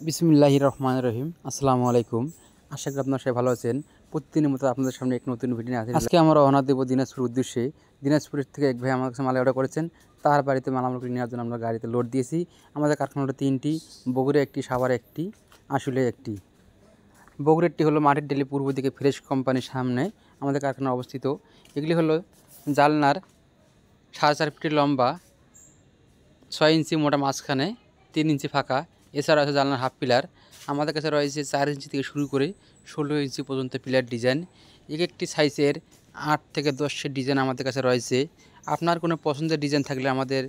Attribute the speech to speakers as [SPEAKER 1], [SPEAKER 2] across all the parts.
[SPEAKER 1] বিসমিল্লাহির রহমানির রহিম। আসসালামু আলাইকুম। আশা করি আপনারা সবাই ভালো আছেন। প্রতিদিনের মতো আপনাদের সামনে এক নতুন ভিডিও নিয়ে হাজির হলাম। আজকে আমরা রওনা দেব দিনাজপুর উদ্দেশ্যে। দিনাজপুরের থেকে এক ভাই আমার কাছে মাল অর্ডার করেছেন, তার বাড়িতে মালামালগুলি নেওয়ার জন্য আমরা গাড়িতে লোড দিয়েছি। আমাদের কারখানা হলো 3টি, বগুড়া একটি, সাভারে একটি, আশুলিয়া একটি। বগুড়ারটি হলো মাটির ডেলি পূর্ব দিকে ফ্রেশ কোম্পানির সামনে আমাদের কারখানা অবস্থিত। এগুলি হলো জালনার 4.5 ফিট লম্বা, 6 ইঞ্চি মোটা মাঝখানে, 3 ইঞ্চি ফাঁকা। এছাড়া আছে জানলার হাফ পিলার। আমাদের কাছে রয়েছে 4 ইঞ্চি থেকে শুরু করে 16 ইঞ্চি পর্যন্ত পিলার ডিজাইন। এক একটি সাইজের 8 থেকে 10 ডিজাইন আমাদের কাছে রয়েছে। আপনার কোনো পছন্দের ডিজাইন থাকলে আমাদের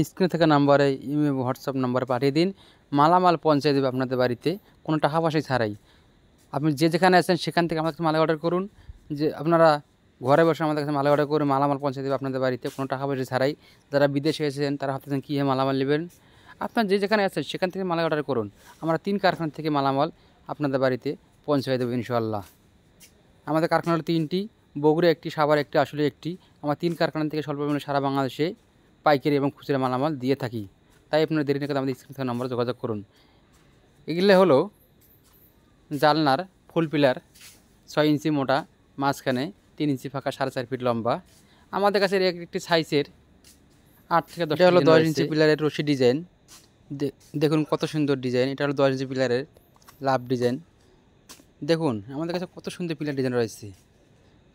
[SPEAKER 1] স্ক্রিনে থাকা নাম্বারে ইমেল, হোয়াটসঅ্যাপ নাম্বারে পাঠিয়ে দিন। মালামাল পৌঁছে দেবে আপনাদের বাড়িতে কোনো টাকা পয়সা ছাড়াই। আপনি যে যেখানে আছেন সেখান থেকে আমাদের কাছে মাল অর্ডার করুন। যে আপনারা ঘরে বসে আমাদের কাছে মাল অর্ডার করে মালামাল পৌঁছে দেবে আপনাদের বাড়িতে কোনো টাকা পয়সা ছাড়াই। যারা বিদেশে এসেছেন তারা ভাবতেছেন কীভাবে মালামাল নেবেন, আপনার যে যেখানে আছেন সেখান থেকে মাল অর্ডার করুন। আমরা 3 কারখানা থেকে মালামাল আপনাদের বাড়িতে পৌঁছে দেবো ইনশাআল্লাহ। আমাদের কারখানা হলো 3টি, বগুড়া একটি, সাভার একটি, আশুলিয়া একটি। আমরা 3 কারখানা থেকে স্বল্প পরিমাণে সারা বাংলাদেশে পাইকারি এবং খুচরা মালামাল দিয়ে থাকি। তাই আপনারা দেরি না করে আমাদের স্ক্রিনে থাকা নম্বরে যোগাযোগ করুন। এগুলো হলো জালনার ফুল পিলার, 6 ইঞ্চি মোটা মাঝখানে, 3 ইঞ্চি ফাঁকা, 4.5 ফিট লম্বা। আমাদের কাছে এক একটি সাইজের 8 থেকে 10 হলো 10 ইঞ্চি পিলারের রশি ডিজাইন। দেখুন কত সুন্দর ডিজাইন। এটা হলো 10 ইঞ্চি পিলারের লাভ ডিজাইন। দেখুন আমাদের কাছে কত সুন্দর পিলার ডিজাইন রয়েছে,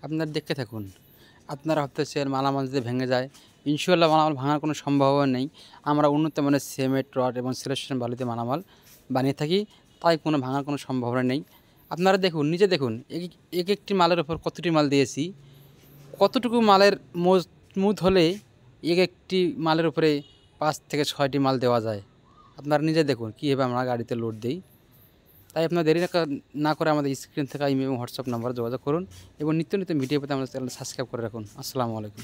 [SPEAKER 1] আপনারা দেখতে থাকুন। আপনারা ভাবতেছেন মালামাল যদি ভেঙে যায়, ইনশাআল্লাহ মালামাল ভাঙার কোনো সম্ভাবনা নেই। আমরা উন্নত মানের সিমেন্ট, রড এবং সিলেকশন বালুতে মালামাল বানিয়ে থাকি, তাই কোনো ভাঙার কোনো সম্ভাবনা নেই। আপনারা দেখুন, নিজে দেখুন এক একটি মালের ওপর কতটি মাল দিয়েছি, কতটুকু মালের মজবুত হলে এক একটি মালের উপরে 5 থেকে 6টি মাল দেওয়া যায়। আপনারা নিজে দেখুন কীভাবে আমরা গাড়িতে লোড দিই। তাই আপনারা দেরি না করে আমাদের স্ক্রিন থেকে ইমেল এবং হোয়াটসঅ্যাপ নাম্বারে যোগাযোগ করুন এবং নিত্য নতুন ভিডিও পেতে আমাদের চ্যানেল সাবস্ক্রাইব করে রাখুন। আসসালামু আলাইকুম।